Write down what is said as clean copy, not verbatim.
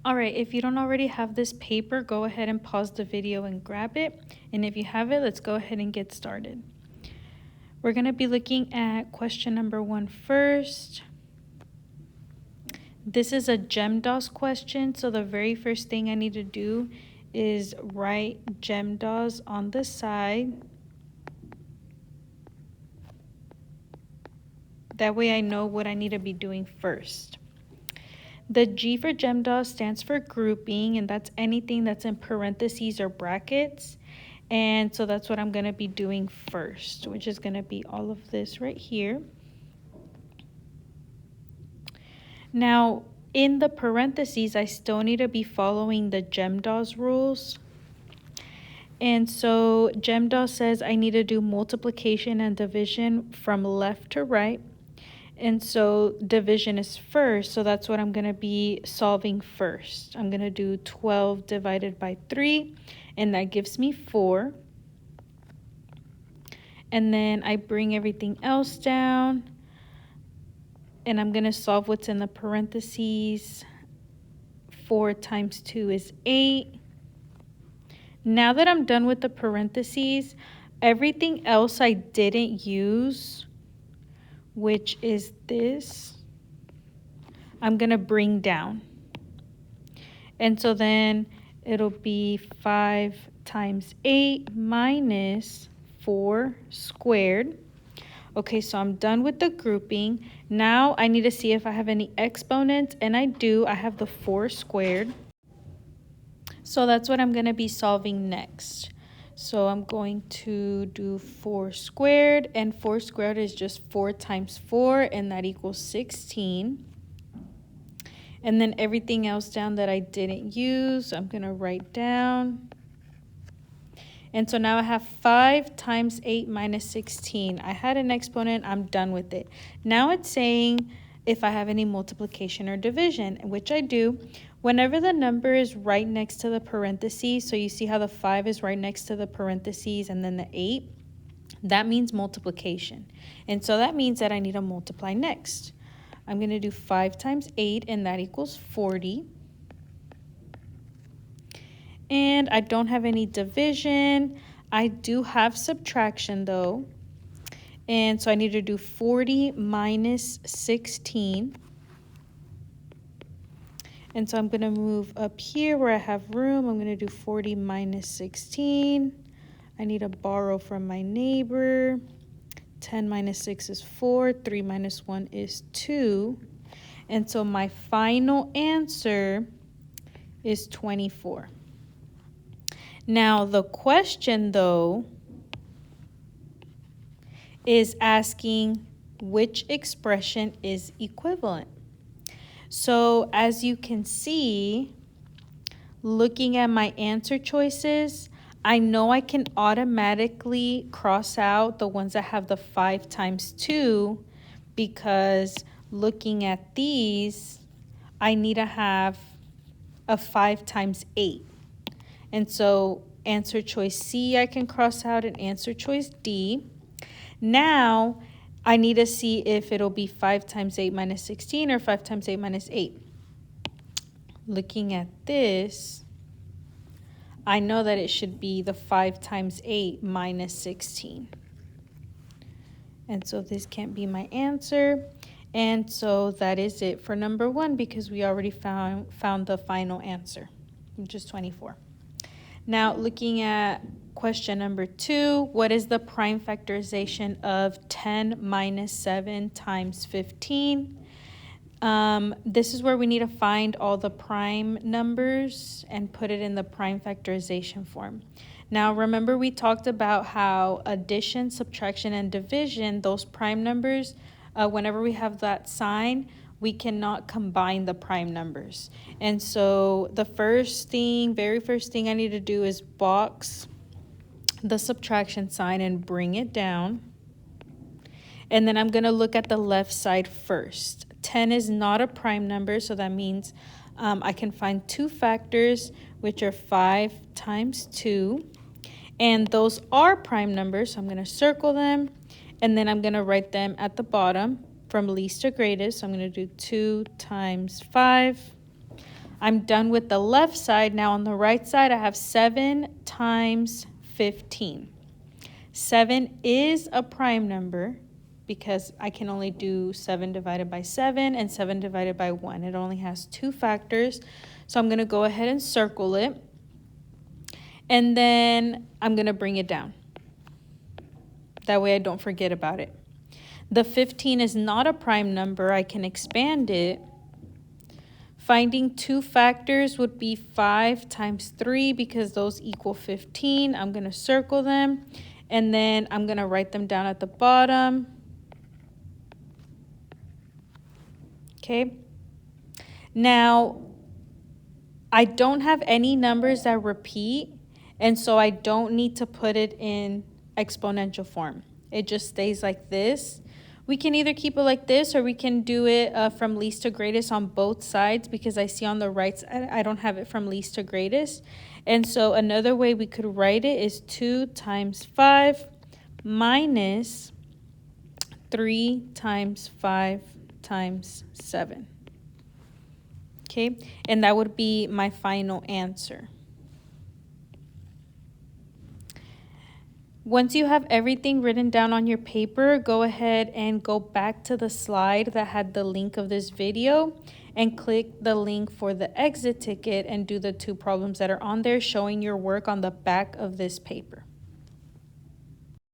All right, if you don't already have this paper, go ahead and pause the video and grab it. And if you have it, let's go ahead and get started. We're going to be looking at question number 1 first. This is a GEMDAS question, so the very first thing I need to do is write GEMDAS on the side. That way I know what I need to be doing first. The G for GEMDAS stands for grouping, and that's anything that's in parentheses or brackets. And so that's what I'm going to be doing first, which is going to be all of this right here. Now, in the parentheses, I still need to be following the GEMDAS rules. And so GEMDAS says I need to do multiplication and division from left to right. And so division is first, so that's what I'm going to be solving first. I'm going to do 12 divided by 3, and that gives me 4. And then I bring everything else down, and I'm going to solve what's in the parentheses. 4 times 2 is 8. Now that I'm done with the parentheses, everything else I didn't use, which is this, I'm going to bring down. And so then it'll be 5 times 8 minus 4 squared. Okay, so I'm done with the grouping. Now I need to see if I have any exponents, and I do. I have the 4 squared. So that's what I'm going to be solving next. So I'm going to do 4 squared, and 4 squared is just 4 times 4, and that equals 16. And then everything else down that I didn't use, I'm going to write down. And so now I have 5 times 8 minus 16. I had an exponent, I'm done with it. Now it's saying if I have any multiplication or division, which I do. Whenever the number is right next to the parentheses, so you see how the 5 is right next to the parentheses and then the 8, that means multiplication. And so that means that I need to multiply next. I'm going to do 5 times 8, and that equals 40. And I don't have any division. I do have subtraction though. And so I need to do 40 minus 16. And so I'm going to move up here where I have room. I'm going to do 40 minus 16. I need to borrow from my neighbor. 10 minus 6 is 4. 3 minus 1 is 2. And so my final answer is 24. Now the question though is asking which expression is equivalent. So as you can see, looking at my answer choices, I know I can automatically cross out the ones that have the 5 times 2 because looking at these, I need to have a 5 times 8. And so answer choice C I can cross out and answer choice D. Now I need to see if it'll be 5 times 8 minus 16 or 5 times 8 minus 8. Looking at this, I know that it should be the 5 times 8 minus 16. And so this can't be my answer. And so that is it for number 1 because we already found the final answer, which is 24. Now looking at question number 2, what is the prime factorization of 10 minus 7 times 15? This is where we need to find all the prime numbers and put it in the prime factorization form. Now remember we talked about how addition, subtraction, and division, those prime numbers, whenever we have that sign, we cannot combine the prime numbers. And so the very first thing I need to do is box the subtraction sign and bring it down. And then I'm going to look at the left side first. 10 is not a prime number, so that means I can find 2 factors, which are 5 times 2. And those are prime numbers, so I'm going to circle them. And then I'm going to write them at the bottom from least to greatest. So I'm going to do 2 times 5. I'm done with the left side. Now on the right side, I have 7 times 15. 7 is a prime number because I can only do 7 divided by 7 and 7 divided by 1. It only has 2 factors. So I'm going to go ahead and circle it. And then I'm going to bring it down. That way I don't forget about it. The 15 is not a prime number. I can expand it. Finding 2 factors would be 5 times 3 because those equal 15. I'm going to circle them. And then I'm going to write them down at the bottom. Okay. Now, I don't have any numbers that repeat, and so I don't need to put it in exponential form. It just stays like this. We can either keep it like this or we can do it from least to greatest on both sides because I see on the right side I don't have it from least to greatest. And so another way we could write it is 2 times 5 minus 3 times 5 times 7. Okay, and that would be my final answer. Once you have everything written down on your paper, go ahead and go back to the slide that had the link of this video and click the link for the exit ticket and do the 2 problems that are on there showing your work on the back of this paper.